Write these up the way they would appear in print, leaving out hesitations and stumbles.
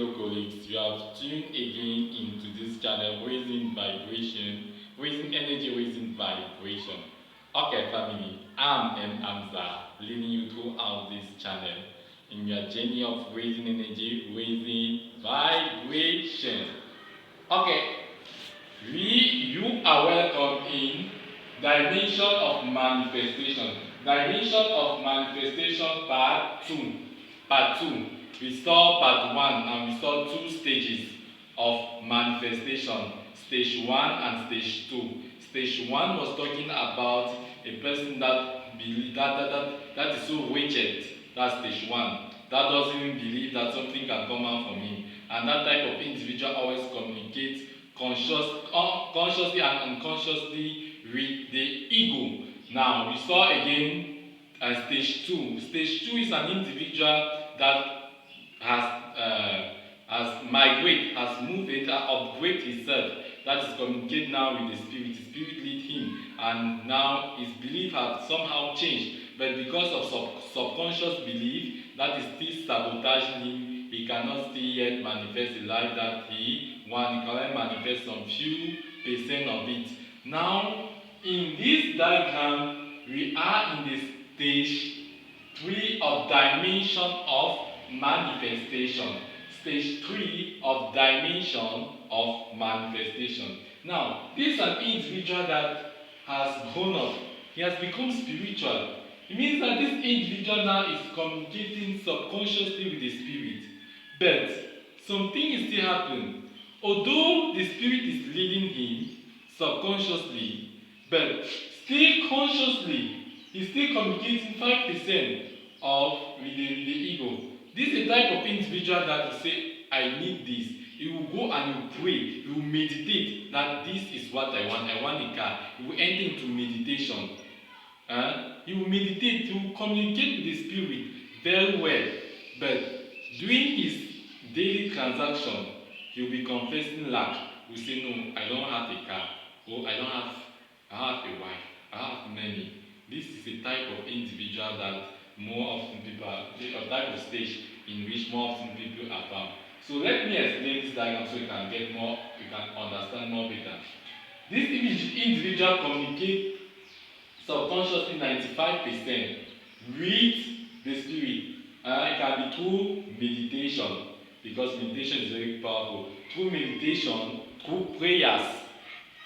fellow colleagues, you have tuned again into this channel, Raising Vibration, Raising Energy, Raising Vibration. Okay, family, I'm M. Amza, leading you throughout this channel in your journey of raising energy, raising vibration. Okay, you are welcome in Dimension of Manifestation. Dimension of Manifestation Part 2. Part 2. We saw Part 1 and we saw two stages of manifestation. Stage 1 and Stage 2. Stage 1 was talking about a person that believe that is so wretched. That's Stage 1. That doesn't even believe that something can come out from him. And that type of individual always communicates consciously and unconsciously with the ego. Now we saw again Stage 2. Stage 2 is an individual that has migrated, has moved, upgrade himself. That is communicate now with the spirit. The spirit lead him, and now his belief has somehow changed. But because of subconscious belief that is still sabotaging him, he cannot still yet manifest the life that he wants. He can only manifest some few percent of it. Now, in this diagram, we are in the stage 3 of dimension of manifestation. Stage 3 of dimension of manifestation. Now, this is an individual that has grown up. He has become spiritual. It means that this individual now is communicating subconsciously with the spirit. But something is still happening. Although the spirit is leading him subconsciously, but still consciously, he's still communicating 5% of with the ego. This is a type of individual that will say, I need this. He will go and he will pray. He will meditate that this is what I want. I want a car. He will enter into meditation. He will meditate. He will communicate with the spirit very well. But during his daily transaction, he will be confessing lack. He will say, no, I don't have a car. Or I have a wife. I have many. This is a type of individual that more often people are, a type of stage in which more often people are found. So let me explain this diagram so you can get more, you can understand more better. This individual communicates subconsciously 95% with the spirit. It can be through meditation, because meditation is very powerful. Through meditation, through prayers,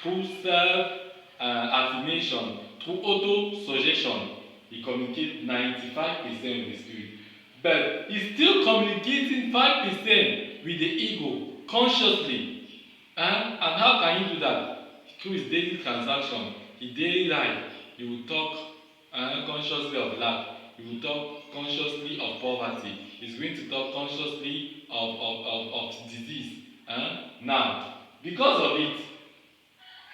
through self-affirmation, through auto-suggestion, he communicates 95% with the spirit. But he's still communicating 5% with the ego consciously. And how can he do that? Through his daily transaction, his daily life. He will talk consciously of lack. He will talk consciously of poverty. He's going to talk consciously of disease. Now, because of it,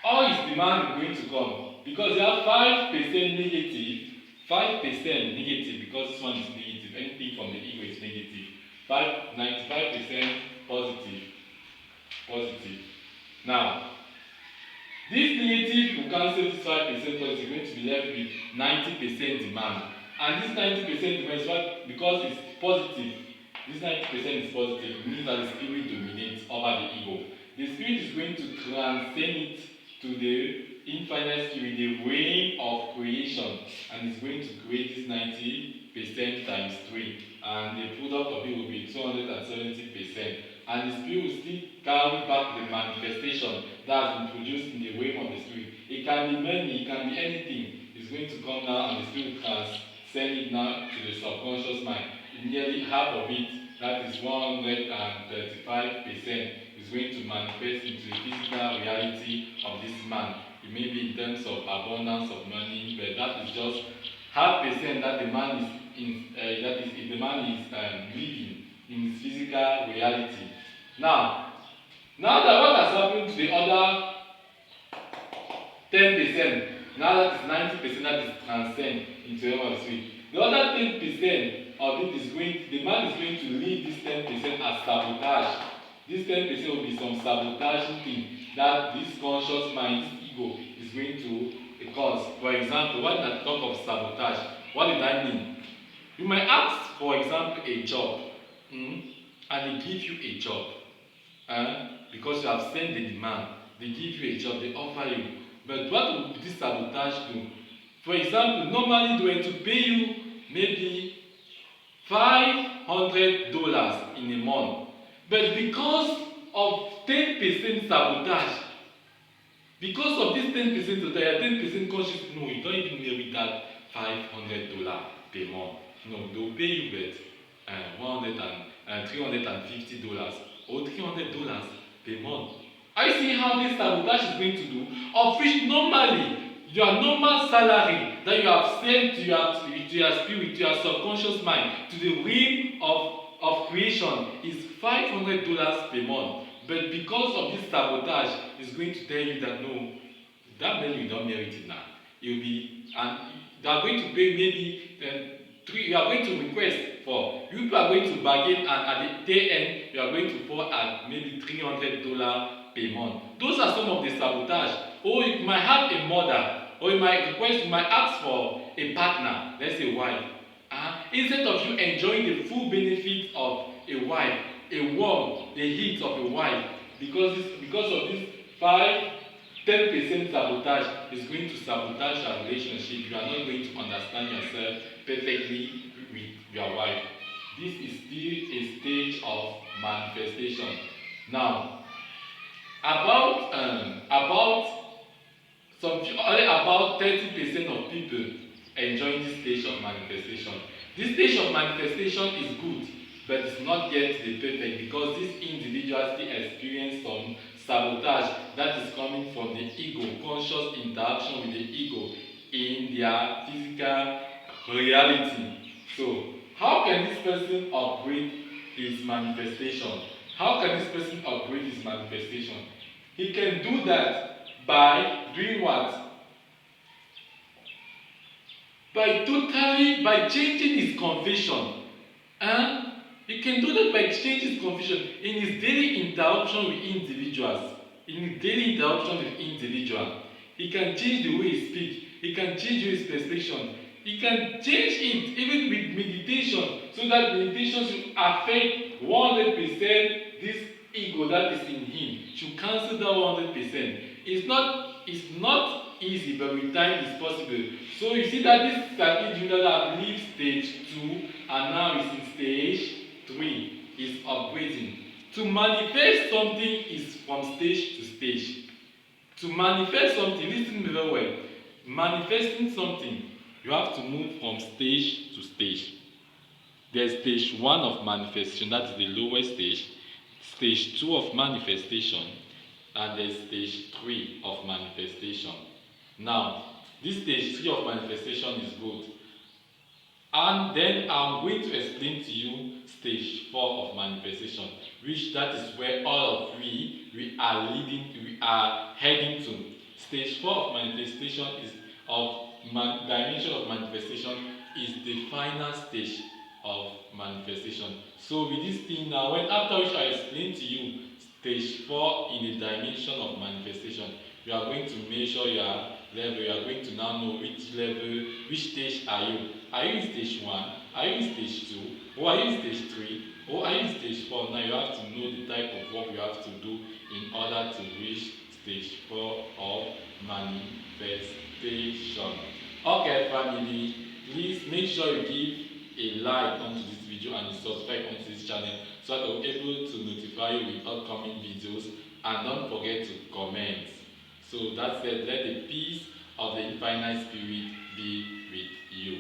all his demand is going to come. Because you have 5% negative, 5% negative, because this one is negative. Anything from the ego is negative. 95% positive. Now, this negative will cancel this 5% positive. You're going to be left with 90% demand. And this 90% demand is because it's positive. This 90% is positive. It means that the spirit dominates over the ego. The spirit is going to transcend it to the infinite spirit, the reign of creation, and it's going to create this 90% times 3, and the product of it will be 270%. And the spirit will still carry back the manifestation that has been produced in the realm of the spirit. It can be money, it can be anything. It's going to come now, and the spirit can send it now to the subconscious mind. Nearly half of it, that is 135%, is going to manifest into the physical reality of this man. It may be in terms of abundance of money, but that is just half percent that the man is living in his physical reality. Now that what has happened to the other 10%, now that is 90% that is transcend into the realm of spirit. The other 10% of it is the man is going to leave this 10% as sabotage. This 10% will be some sabotaging thing that this conscious mind, this ego, is going to cause. For example, when I talk of sabotage, what did I mean? You might ask, for example, a job. and they give you a job, because you have sent the demand, they give you a job, they offer you. But what will this sabotage do? For example, normally they were to pay you maybe $500 in a month, but because of 10% sabotage, because of this 10% sabotage, 10% conscious, no, you don't even merit that $500 per month. No, they'll pay you with $350 or $300 per month. Are you seeing how this sabotage is going to do? Of which normally your normal salary that you have sent to your spirit, to your subconscious mind, to the realm of creation is $500 per month. But because of this sabotage, it's going to tell you that no, that money you don't merit it now. You'll be, and they are going to pay maybe you are going to request for, you are going to bargain, and at the day end you are going to fall at maybe $300 per month. Those are some of the sabotage. Or you might have a mother, or you might request, you might ask for a partner, let's say a wife. Instead of you enjoying the full benefit of a wife, a warm, the heat of a wife, because of this 10% sabotage is going to sabotage your relationship. You are not going to understand yourself perfectly with your wife. This is still a stage of manifestation. Now, about 30% of people enjoying this stage of manifestation. This stage of manifestation is good, but it's not yet the perfect, because these individuals still experience some sabotage that is coming from the ego, conscious interaction with the ego in their physical reality. So, how can this person upgrade his manifestation? How can this person upgrade his manifestation? He can do that by doing what? By changing his confession. He can do that by changing his confession in his daily interaction with individuals. He can change the way he speaks. He can change his perception. He can change it even with meditation, so that meditation should affect 100% this ego that is in him. Should cancel that 100%. It's not easy, but with time it's possible. So you see that this is an individual that leaves stage 2 and now is in stage 3. Is upgrading. To manifest something is from stage to stage. To manifest something, listen very well. Manifesting something, you have to move from stage to stage. There's stage 1 of manifestation, that is the lowest stage. Stage 2 of manifestation, and there's stage 3 of manifestation. Now, this stage 3 of manifestation is good. And then I'm going to explain to you stage 4 of manifestation, which that is where all of we are heading to. Stage 4 of manifestation dimension of manifestation is the final stage of manifestation. So with this thing now, after which I explain to you stage 4 in the dimension of manifestation, you are going to measure your level. You are going to now know which level, which stage are you. Are you in stage 1? Are you in stage 2? Or are you in stage 3? Or are you in stage 4? Now you have to know the type of work you have to do in order to reach stage 4 of manifestation. Okay, family, please make sure you give a like onto this video and you subscribe onto this channel, so that I'll be able to notify you with upcoming videos. And don't forget to comment. So that said, let the peace of the infinite spirit be with you.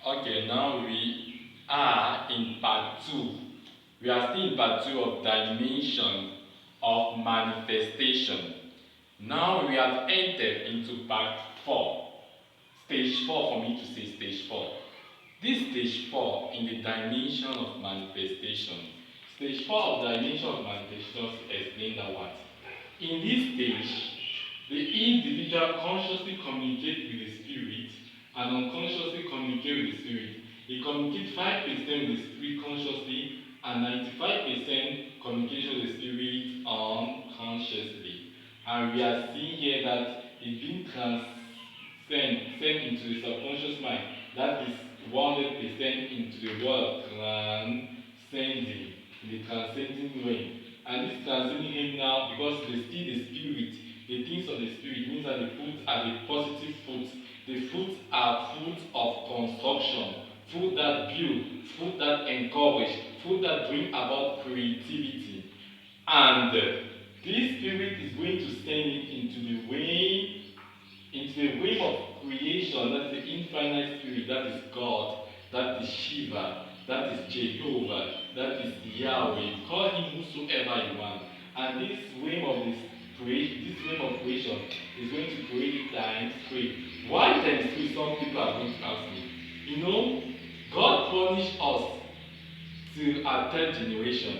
Okay, now we are in part 2. We are still in part 2 of dimension of manifestation. Now we have entered into part 4. Stage 4, for me to say stage 4. This stage 4 in the dimension of manifestation. Stage 4 of dimension of manifestation explain that what? In this stage, the individual consciously communicates with the spirit and unconsciously communicates with the spirit. He communicates 5% with the spirit consciously and 95% communication with the spirit unconsciously. And we are seeing here that it's being send into the subconscious mind. That is 100% into the world transcending, in the transcending realm. And this transcending realm now, because they still the spirit, the things of the spirit means that the fruits are the positive fruits. The fruits are fruits of construction, fruit that build, fruit that encourage, fruit that bring about creativity. And this spirit is going to send it into the wave of creation. That's the infinite spirit, that is God, that is Shiva, that is Jehovah, that is Yahweh. Call him whosoever you want. And this wave of creation is going to create times 3. Why times 3? Some people are going to ask me. You know, God punished us till our third generation.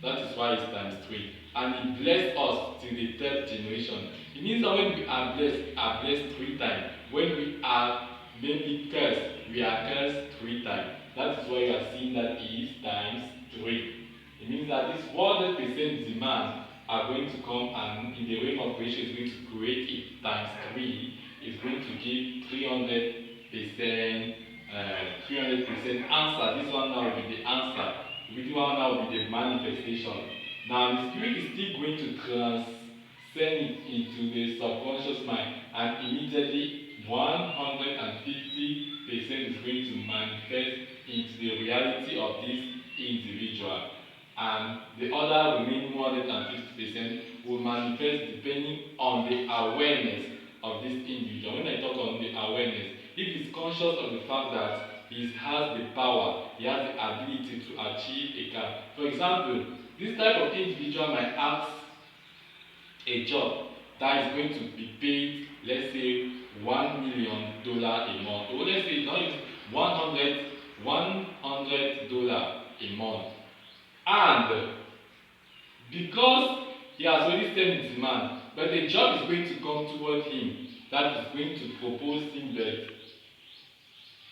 That is why it's times 3. And he blessed us till the third generation. It means that when we are blessed 3 times. When we are maybe cursed, we are cursed 3 times. That is why you are seeing that is times 3. It means that this 100% demand are going to come, and in the realm of creation is going to create it times 3. It's going to give 300% answer. This one now will be the answer. This one now will be the manifestation. Now the spirit is still going to transcend it into the subconscious mind, and immediately 150% is going to manifest into the reality of this individual. And the other remaining 150% will manifest depending on the awareness of this individual. When I talk on the awareness, if he's conscious of the fact that he has the power, he has the ability to achieve a car. For example, this type of individual might ask a job that is going to be paid, let's say, $1 million a month. Or let's say $100 a month. And because he has already sent his demand, but the job is going to come toward him that is going to propose him that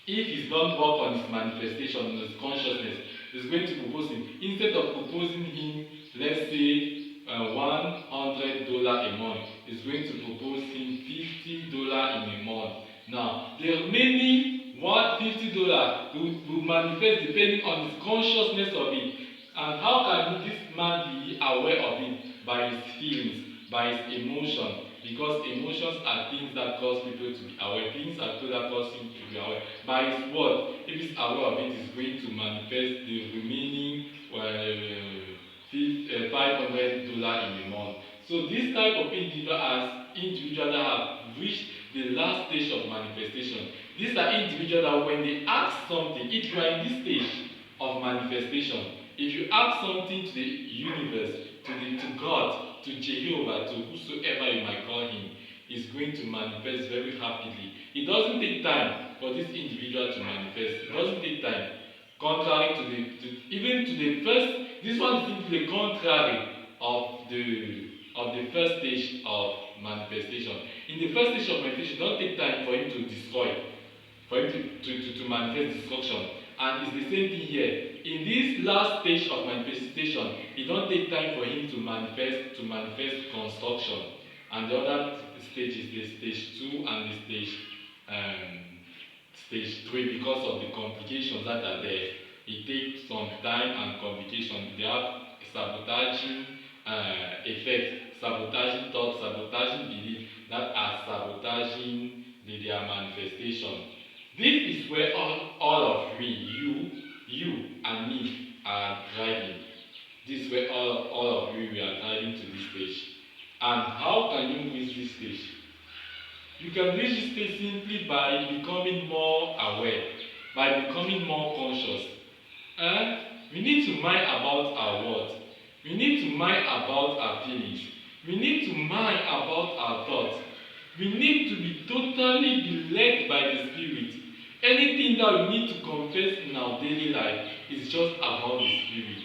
if he's done work on his manifestation, on his consciousness, it's going to propose him. Instead of proposing him, let's say, $100 a month, it's going to propose him $50 in a month. Now, the remaining $150 will manifest depending on his consciousness of it. And how can this man be aware of it? By his feelings, by his emotion. Because emotions are things that cause people to be aware. Things are things that cause him to be aware. By his word, if he's aware of it, he's going to manifest the remaining $500 in a month. So this type of individual that have reached the last stage of manifestation. These are individuals that when they ask something, if you are in this stage of manifestation, if you ask something to the universe, to God, to Jehovah, to whosoever you might call him, is going to manifest very rapidly. It doesn't take time for this individual to manifest. It doesn't take time. Contrary to the first, this one is simply the contrary of the first stage of manifestation. In the first stage of manifestation, it don't take time for him to destroy, for him to manifest destruction. And it's the same thing here. In this last stage of manifestation, it don't take time for him to manifest construction. And the other stage is the stage 2 and the stage 3 because of the complications that are there. It takes some time and complication. They have sabotaging effects, sabotaging thoughts, sabotaging beliefs that are sabotaging their manifestation. This is where all of we, you and me are driving. This is where all of we are driving to this stage. And how can you reach this stage? You can reach this stage simply by becoming more aware, by becoming more conscious. We need to mind about our words. We need to mind about our feelings. We need to mind about our thoughts. We need to be totally led by the Spirit. Anything that we need to confess in our daily life is just about the Spirit.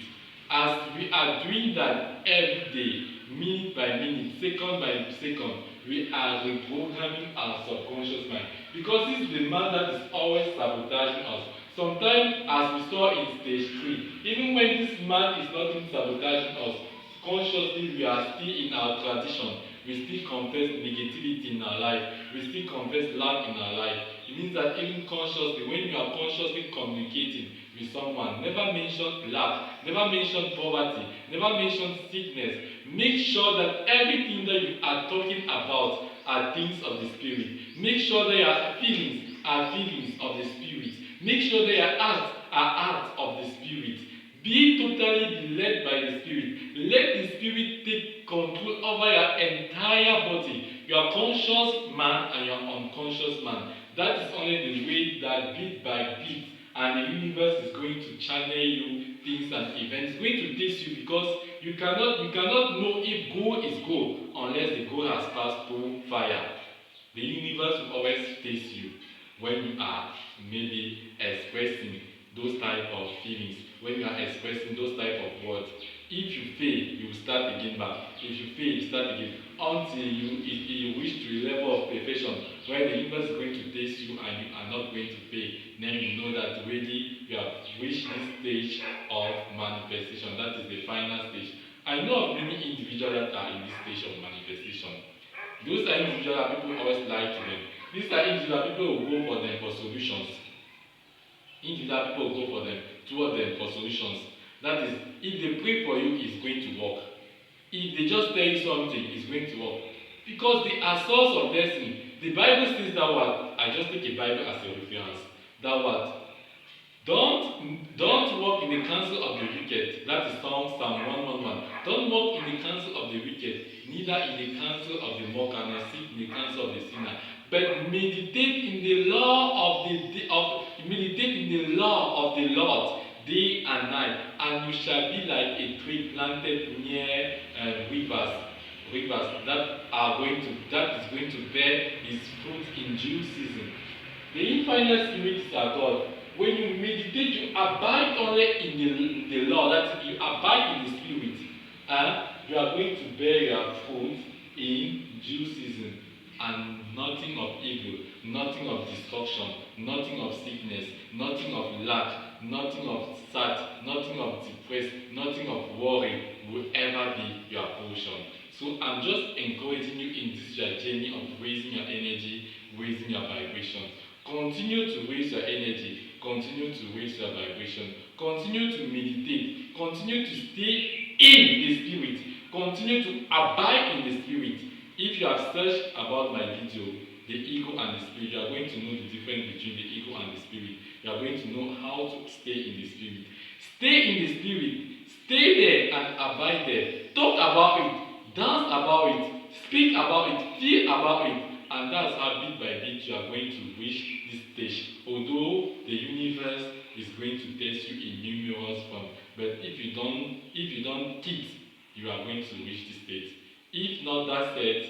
As we are doing that every day, minute by minute, second by second, we are reprogramming our subconscious mind. Because this is the man that is always sabotaging us. Sometimes, as we saw in stage 3, even when this man is not even sabotaging us, consciously we are still in our tradition. we still confess negativity in our life, we still confess lack in our life. It means that even consciously, when you are consciously communicating with someone, never mention lack, never mention poverty, never mention sickness. Make sure that everything that you are talking about are things of the Spirit. Make sure that your feelings are feelings of the Spirit. Make sure that your acts are acts of the Spirit. Be totally led by the Spirit. Let the Spirit take control over your entire body, your conscious man and your unconscious man. That is only the way that bit by bit, and the universe is going to channel you things and events. It's going to taste you, because you cannot know if gold is gold unless the gold has passed through fire. The universe will always taste you when you are maybe expressing those type of feelings, when you are expressing those type of words. If you fail, you will start again back. If you fail, you start again until you reach to a level of perfection where the universe is going to taste you and you are not going to fail. Then you know that really you have reached this stage of manifestation. That is the final stage. I know of many individuals that are in this stage of manifestation. Those are individuals that people always lie to them. These are individuals people will go for them for solutions. Individual people will go for them, toward them for solutions. That is, if they pray for you, it's going to work. If they just tell you something, it's going to work. Because they are source of destiny. The Bible says that what? I just take a Bible as a reference. That what? Don't walk in the counsel of the wicked. That is Psalm 111. Don't walk in the counsel of the wicked, neither in the counsel of the mocker, nor sit in the counsel of the sinner. But meditate in the law of the Lord day and night, and you shall be like a tree planted near rivers that is going to bear its fruit in due season. The infinite Spirit is our God. When you meditate, you abide only in the law. That is, you abide in the Spirit, and you are going to bear your fruit in due season, and nothing of evil, nothing of destruction, nothing of sickness, nothing of lack, nothing of sad, nothing of depressed, nothing of worry will ever be your portion. So I'm just encouraging you in this your journey of raising your energy, raising your vibration. Continue to raise your energy, continue to raise your vibration, continue to meditate, continue to stay in the Spirit, continue to abide in the Spirit. If you have searched about my video, the ego and the spirit, you are going to know the difference between the ego and the spirit. You are going to know how to stay in the Spirit. Stay in the Spirit, stay there and abide there. Talk about it, dance about it, speak about it, feel about it, and that's how bit by bit you are going to reach this stage. Although the universe is going to test you in numerous forms, but if you don't keep, you are going to reach this stage. If not that said,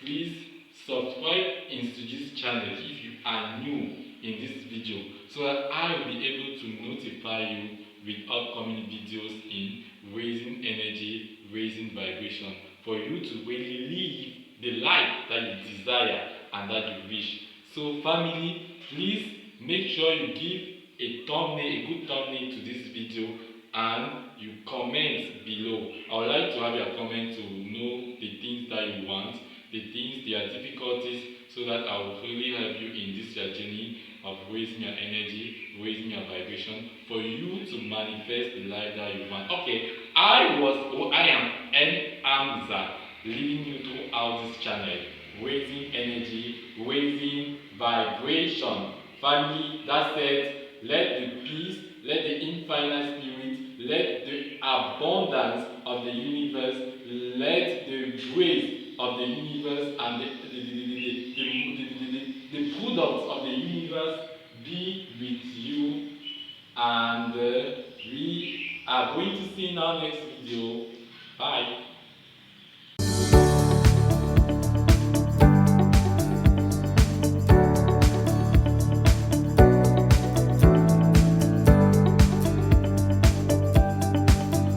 please subscribe into this channel if you are new in this video, so that I will be able to notify you with upcoming videos in raising energy, raising vibration, for you to really live the life that you desire and that you wish. So family, please make sure you give a good thumbnail to this video, and you comment below. I would like to have your comment to know the things that you want, their difficulties, so that I will really help you in this your journey of raising your energy, raising your vibration, for you to manifest the life that you want. Okay, I am N. Amza, leading you throughout this channel, raising energy, raising vibration. Family, that's it. Let the peace, let the infinite Spirit, let the abundance of the universe, let the grace of the universe and the products of the universe be with you. And we are going to see in our next video. Bye.